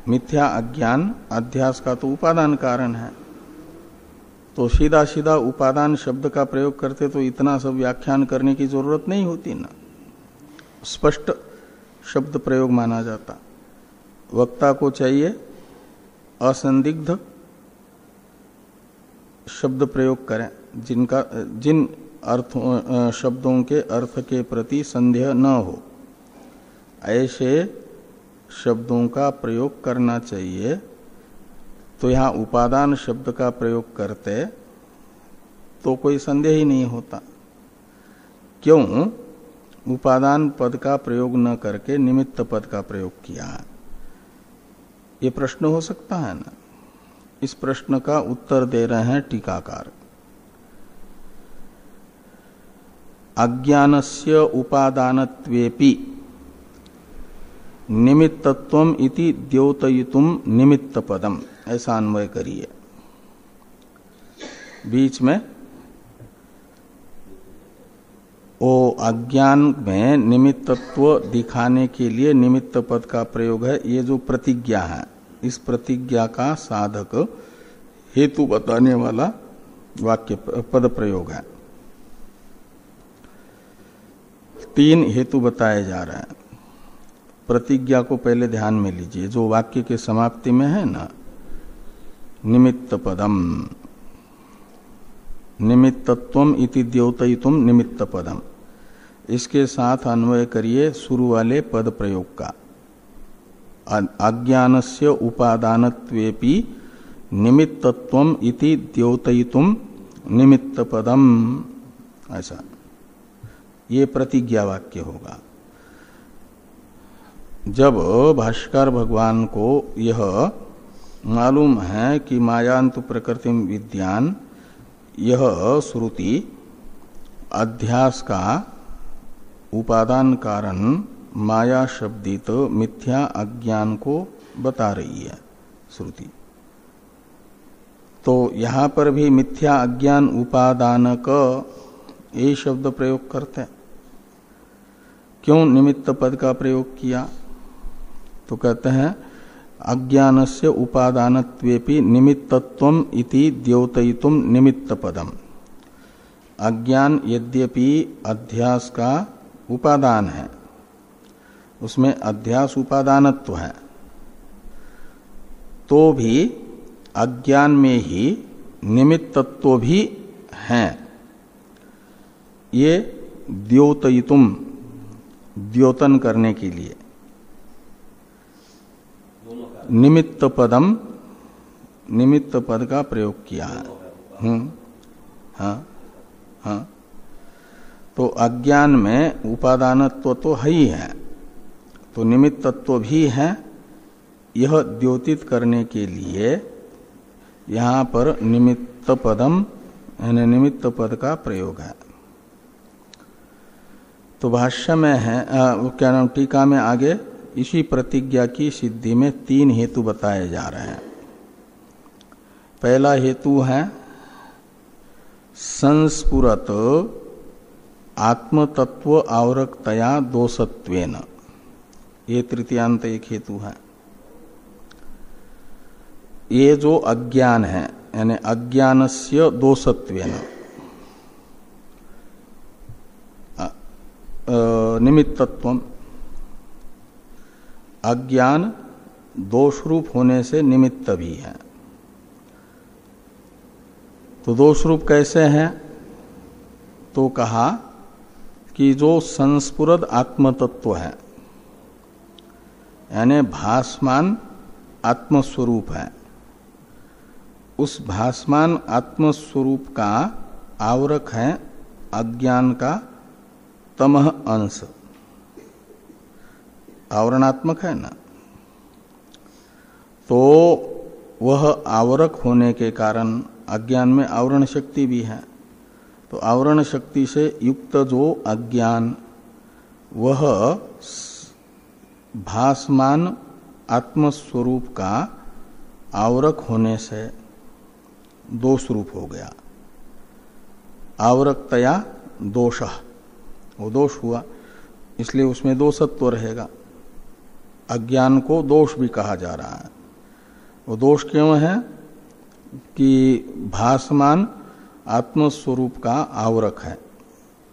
मिथ्या अज्ञान अध्यास का तो उपादान कारण है, तो सीधा सीधा उपादान शब्द का प्रयोग करते तो इतना सब व्याख्यान करने की जरूरत नहीं होती ना, स्पष्ट शब्द प्रयोग माना जाता। वक्ता को चाहिए असंदिग्ध शब्द प्रयोग करें, जिन शब्दों के अर्थ के प्रति संदेह न हो, ऐसे शब्दों का प्रयोग करना चाहिए। तो यहाँ उपादान शब्द का प्रयोग करते तो कोई संदेह ही नहीं होता। क्यों उपादान पद का प्रयोग न करके निमित्त पद का प्रयोग किया है, ये प्रश्न हो सकता है ना। इस प्रश्न का उत्तर दे रहे हैं टीकाकार। अज्ञानस्य उपादानत्वेपि निमित्तत्वम इति द्योतयितुम निमित्त पदम, ऐसा अन्वय करिए। बीच में वो अज्ञान में निमित्तत्व दिखाने के लिए निमित्त पद का प्रयोग है। ये जो प्रतिज्ञा है, इस प्रतिज्ञा का साधक हेतु बताने वाला वाक्य पद प्रयोग है। तीन हेतु बताए जा रहे हैं। प्रतिज्ञा को पहले ध्यान में लीजिए, जो वाक्य के समाप्ति में है ना, निमित्त पदम, निमित्तत्वम इति द्योतयितुम निमित्त पदम, इसके साथ अन्वय करिए शुरू वाले पद प्रयोग का। अज्ञानस्य उपादानत्वेपि निमित्तत्वम इति द्योतयितुम निमित्त पदम, ऐसा ये प्रतिज्ञा वाक्य होगा। जब भाष्यकार भगवान को यह मालूम है कि मायांतु प्रकृतिम विद्यान, यह श्रुति अध्यास का उपादान कारण माया शब्दित मिथ्या अज्ञान को बता रही है श्रुति, तो यहां पर भी मिथ्या अज्ञान उपादानक ये शब्द प्रयोग करते हैं। क्यों निमित्त पद का प्रयोग किया? तो कहते हैं अज्ञानस्य उपादानत्वेपि निमित्तत्वम इति द्योतयितुम निमित्त पदम। अज्ञान यद्यपि अध्यास का उपादान है, उसमें अध्यास उपादानत्व है, तो भी अज्ञान में ही निमित्तत्व भी है। ये द्योतयितुम, द्योतन करने के लिए निमित्त पदम, निमित्त पद का प्रयोग किया है। हाँ हाँ, तो अज्ञान में उपादानत्व तो है ही है, तो निमित्तत्व भी है, यह द्योतित करने के लिए यहां पर निमित्त पदम यानी निमित्त पद का प्रयोग है। तो भाष्य में है क्या नाम टीका में आगे इसी प्रतिज्ञा की सिद्धि में 3 हेतु बताए जा रहे हैं। पहला हेतु है संस्फुरत आत्मतत्व आवरकतया दोषत्वेन, ये तृतीयांत एक हेतु है। ये जो अज्ञान है यानी अज्ञानस्य दोषत्वेन निमित्तत्वम, अज्ञान दोष रूप होने से निमित्त भी है। तो दोष रूप कैसे है? तो कहा कि जो संस्फुरद आत्मतत्व है यानी भासमान आत्मस्वरूप है, उस भासमान आत्मस्वरूप का आवरक है अज्ञान का तमह अंश, आवरणात्मक है ना। तो वह आवरक होने के कारण अज्ञान में आवरण शक्ति भी है। तो आवरण शक्ति से युक्त जो अज्ञान वह भासमान आत्मस्वरूप का आवरक होने से दोष रूप हो गया। आवरकतया दोषः, वो दोष हुआ, इसलिए उसमें दोषत्व रहेगा। अज्ञान को दोष भी कहा जा रहा है। वो दोष क्यों है कि भासमान आत्मस्वरूप का आवरक है।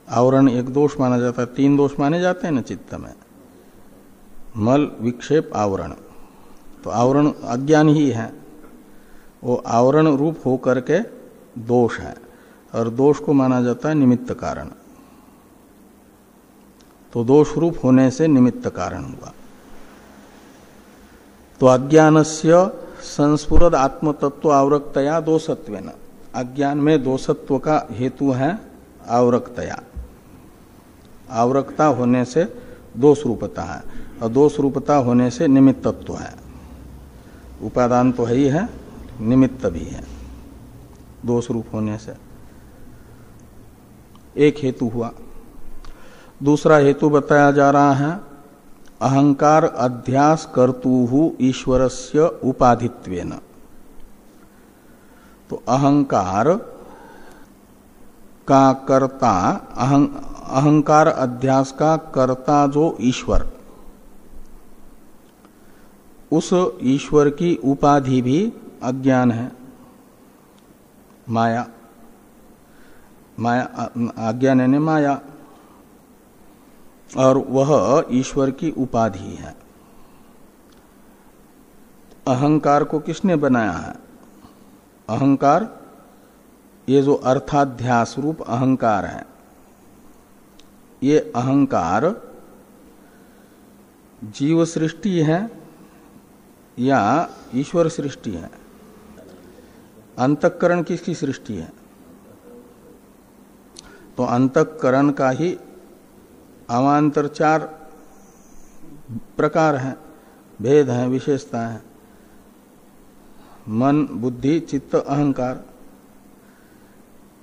आवरण एक दोष माना जाता है, 3 दोष माने जाते हैं ना चित्त में, मल विक्षेप आवरण। तो आवरण अज्ञान ही है, वो आवरण रूप होकर के दोष है और दोष को माना जाता है निमित्त कारण। तो दोष रूप होने से निमित्त कारण हुआ। तो अज्ञानस्य संस्फुरद आत्मतत्व आवरकतया दोषत्वेन, अज्ञान में दोषत्व का हेतु है आवरकतया, आवरकता होने से दोष रूपता है और दोष रूपता होने से निमित्तत्व है। उपादान तो है ही है, निमित्त भी है दोष रूप होने से। एक हेतु हुआ। दूसरा हेतु बताया जा रहा है अहंकार अध्यास कर्तुहु ईश्वरस्य उपाधित्वेन। तो अहंकार का कर्ता, अहंकार अध्यास का कर्ता जो ईश्वर, उस ईश्वर की उपाधि भी अज्ञान है, माया। माया अज्ञान यानी माया, और वह ईश्वर की उपाधि है। अहंकार को किसने बनाया है? अहंकार, ये जो अर्थाध्यास रूप अहंकार है, ये अहंकार जीव सृष्टि है या ईश्वर सृष्टि है? अंतःकरण किसकी सृष्टि है? तो अंतःकरण का ही अवान्तर 4 प्रकार है, भेद है, विशेषता है। मन, बुद्धि, चित्त, अहंकार।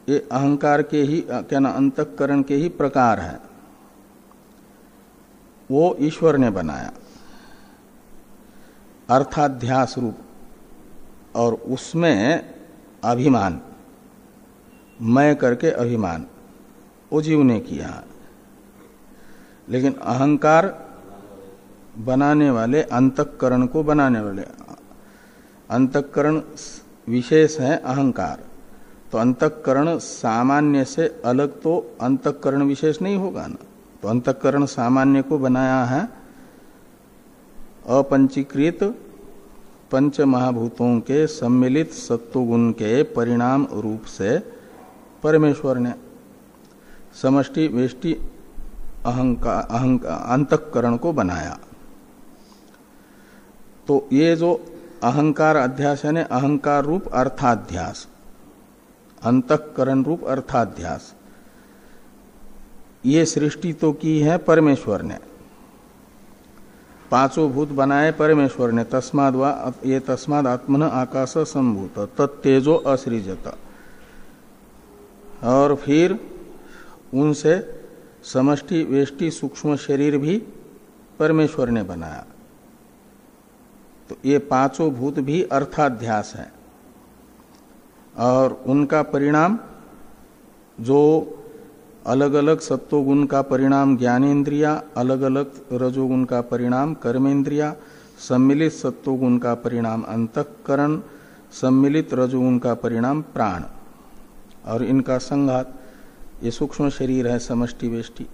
ये अहंकार के ही क्या ना अंतःकरण के ही प्रकार है, वो ईश्वर ने बनाया अर्थाध्यास रूप, और उसमें अभिमान, मैं करके अभिमान वो जीव ने किया। लेकिन अहंकार बनाने वाले, अंतःकरण को बनाने वाले, अंतःकरण विशेष है अहंकार। तो अंतःकरण सामान्य से अलग तो अंतःकरण विशेष नहीं होगा ना। तो अंतःकरण सामान्य को बनाया है अपंचीकृत पंच महाभूतों के सम्मिलित सत्वगुण के परिणाम रूप से परमेश्वर ने समष्टि वेष्टि अंतःकरण को बनाया। तो ये जो अहंकार अध्यास है, अहंकार रूप अर्थाध्यास, अंतःकरण रूप अर्थाध्यास, ये सृष्टि तो की है परमेश्वर ने। पांचों भूत बनाए परमेश्वर ने, तस्माद आत्मन आकाश संभूत तत्तेजो असृजत, और फिर उनसे समष्टि वेष्टि सूक्ष्म शरीर भी परमेश्वर ने बनाया। तो ये पांचों भूत भी अर्थाध्यास है, और उनका परिणाम जो अलग अलग सत्वगुण का परिणाम ज्ञानेन्द्रिया, अलग अलग रजोगुण का परिणाम कर्मेंद्रिया, सम्मिलित सत्वगुण का परिणाम अंतःकरण, सम्मिलित रजोगुण का परिणाम प्राण, और इनका संघात ये सूक्ष्म शरीर है समष्टि वेष्टि।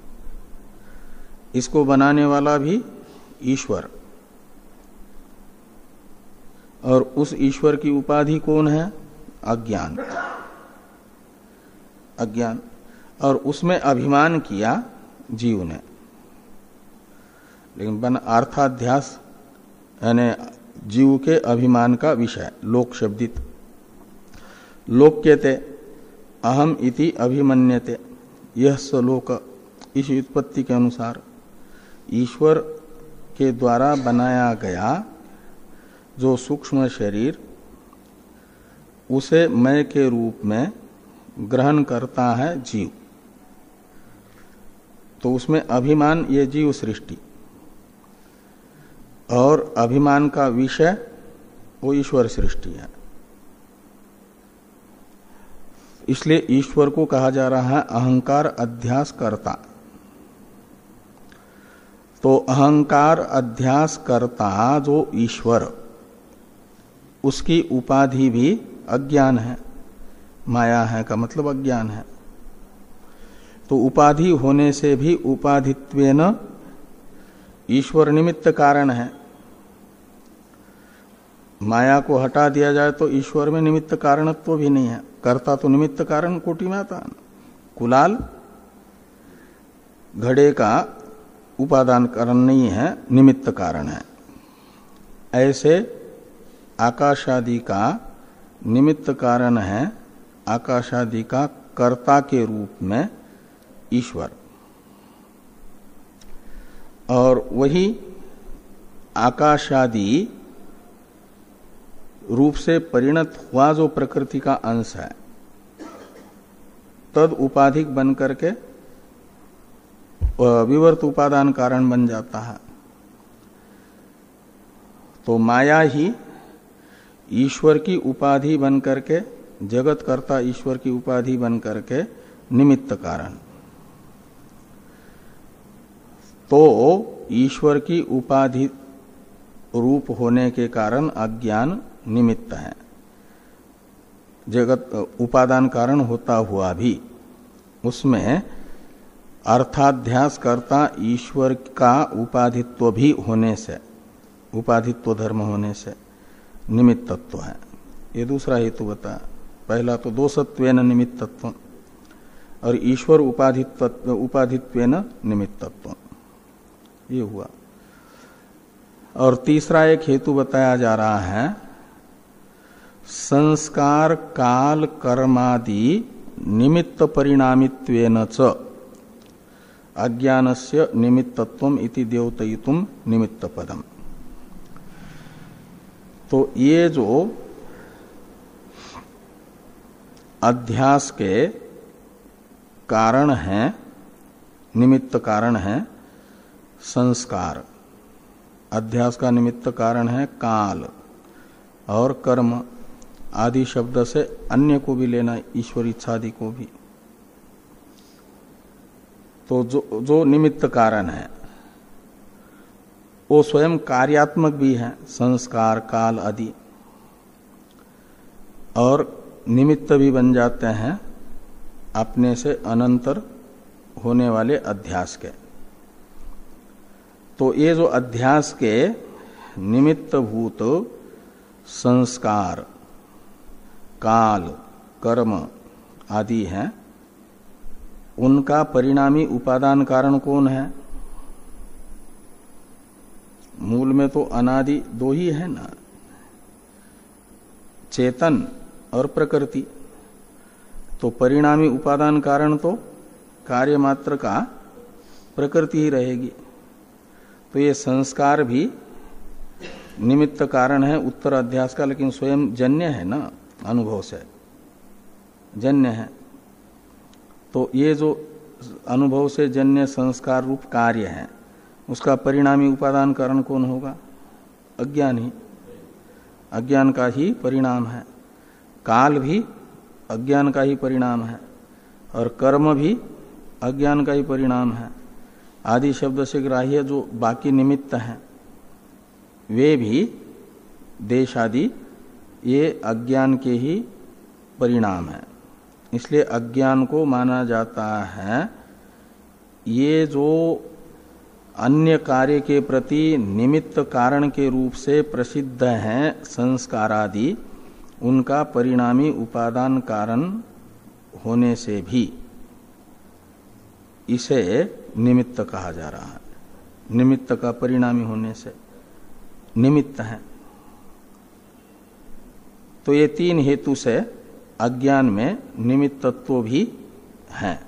इसको बनाने वाला भी ईश्वर, और उस ईश्वर की उपाधि कौन है? अज्ञान। अज्ञान, और उसमें अभिमान किया जीव ने। लेकिन अर्थाध्यास यानी जीव के अभिमान का विषय लोक शब्दित। लोक्यते अहम इति अभिमन्यते, यह स लोक, इस उत्पत्ति के अनुसार ईश्वर के द्वारा बनाया गया जो सूक्ष्म शरीर, उसे मैं के रूप में ग्रहण करता है जीव। तो उसमें अभिमान, ये जीव सृष्टि, और अभिमान का विषय वो ईश्वर सृष्टि है। इसलिए ईश्वर को कहा जा रहा है अहंकार अध्यास कर्ता। तो अहंकार अध्यास कर्ता जो ईश्वर, उसकी उपाधि भी अज्ञान है। माया है का मतलब अज्ञान है। तो उपाधि होने से भी उपाधित्वेन ईश्वर निमित्त कारण है। माया को हटा दिया जाए तो ईश्वर में निमित्त कारणत्व भी नहीं है। कर्ता तो निमित्त कारण कोटि में आता है। कुलाल घड़े का उपादान कारण नहीं है, निमित्त कारण है। ऐसे आकाशादि का निमित्त कारण है, आकाशादि का कर्ता के रूप में ईश्वर। और वही आकाशादि रूप से परिणत हुआ जो प्रकृति का अंश है, तद उपाधिक बन करके विवर्त उपादान कारण बन जाता है। तो माया ही ईश्वर की उपाधि बन करके, जगत कर्ता ईश्वर की उपाधि बन करके निमित्त कारण। तो ईश्वर की उपाधि रूप होने के कारण अज्ञान निमित्त है। जगत उपादान कारण होता हुआ भी उसमें अर्थाध्यास करता ईश्वर का उपाधित्व भी होने से, उपाधित्व धर्म होने से निमित्तत्व है। ये दूसरा हेतु बताया। पहला तो दोषत्वेन निमित्तत्व, और ईश्वर उपाधित्वेन निमित्तत्व, ये हुआ। और तीसरा एक हेतु बताया जा रहा है, संस्कार काल कर्मादि निमित्त परिणामित्वेन च अज्ञानस्य निमित्तत्वम इति द्योतयितुम निमित्त पदम। तो ये जो अध्यास के कारण हैं, निमित्त कारण है संस्कार, अध्यास का निमित्त कारण है काल और कर्म आदि शब्द से अन्य को भी लेना, ईश्वर इच्छादि को भी। तो जो निमित्त कारण है वो स्वयं कार्यात्मक भी है, संस्कार काल आदि, और निमित्त भी बन जाते हैं अपने से अनंतर होने वाले अध्यास के। तो ये जो अध्यास के निमित्त भूत संस्कार काल कर्म आदि हैं, उनका परिणामी उपादान कारण कौन है? मूल में तो अनादि दो ही है ना, चेतन और प्रकृति। तो परिणामी उपादान कारण तो कार्य मात्र का प्रकृति ही रहेगी। तो ये संस्कार भी निमित्त कारण है उत्तर अध्यास का, लेकिन स्वयं जन्य है ना, अनुभव से जन्य है। तो ये जो अनुभव से जन्य संस्कार रूप कार्य है, उसका परिणामी उपादान कारण कौन होगा? अज्ञान ही, अज्ञान का ही परिणाम है। काल भी अज्ञान का ही परिणाम है और कर्म भी अज्ञान का ही परिणाम है। आदि शब्द से ग्राह्य जो बाकी निमित्त हैं वे भी देश आदि ये अज्ञान के ही परिणाम है। इसलिए अज्ञान को माना जाता है ये जो अन्य कार्य के प्रति निमित्त कारण के रूप से प्रसिद्ध हैं संस्कारादि, उनका परिणामी उपादान कारण होने से भी इसे निमित्त कहा जा रहा है। निमित्त का परिणामी होने से निमित्त है। तो ये तीन हेतु से अज्ञान में निमित्तत्व भी है।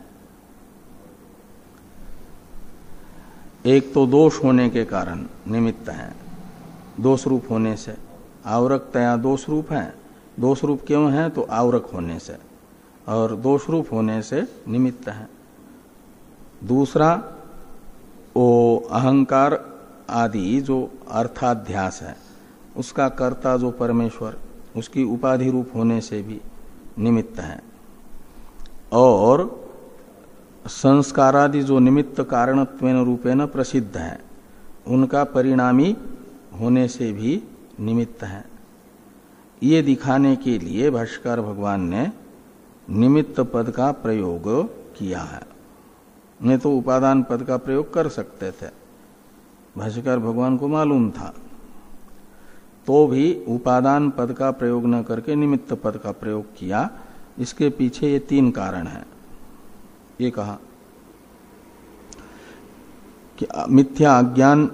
एक तो दोष होने के कारण निमित्त है, दोष रूप होने से। आवरकतया दोष रूप है। दोष रूप क्यों है? तो आवरक होने से, और दोष रूप होने से निमित्त है। दूसरा वो अहंकार आदि जो अर्थाध्यास है, उसका कर्ता जो परमेश्वर, उसकी उपाधि रूप होने से भी निमित्त है। और संस्कारादि जो निमित्त कारणत्वेन रूपेण प्रसिद्ध है, उनका परिणामी होने से भी निमित्त है। ये दिखाने के लिए भाष्यकार भगवान ने निमित्त पद का प्रयोग किया है। नहीं तो उपादान पद का प्रयोग कर सकते थे, भाष्यकार भगवान को मालूम था, तो भी उपादान पद का प्रयोग न करके निमित्त पद का प्रयोग किया। इसके पीछे ये तीन कारण हैं। ये कहा कि मिथ्या अज्ञान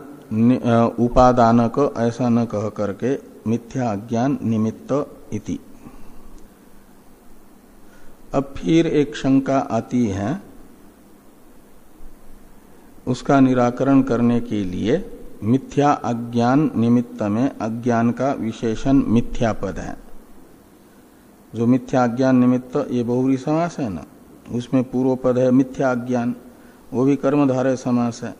उपादानक, ऐसा न कह करके मिथ्या अज्ञान निमित्त इति। अब फिर एक शंका आती है, उसका निराकरण करने के लिए मिथ्या अज्ञान निमित्त में अज्ञान का विशेषण मिथ्या पद है। जो मिथ्या अज्ञान निमित्त ये बहुव्रीहि समास है ना, उसमें पूर्व पद है मिथ्या अज्ञान, वो भी कर्मधारय समास है,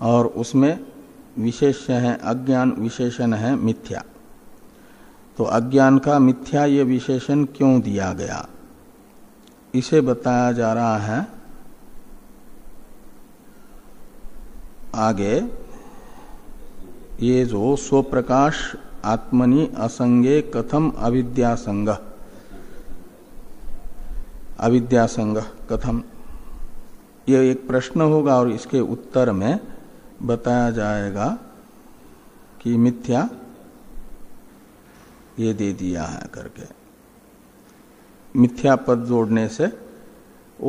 और उसमें विशेष्य है अज्ञान, विशेषण है मिथ्या। तो अज्ञान का मिथ्या ये विशेषण क्यों दिया गया, इसे बताया जा रहा है आगे। ये जो स्वप्रकाश आत्मनि असंगे कथम अविद्यासंग, अविद्यासंग कथम, यह एक प्रश्न होगा और इसके उत्तर में बताया जाएगा कि मिथ्या ये दे दिया है करके। मिथ्या पद जोड़ने से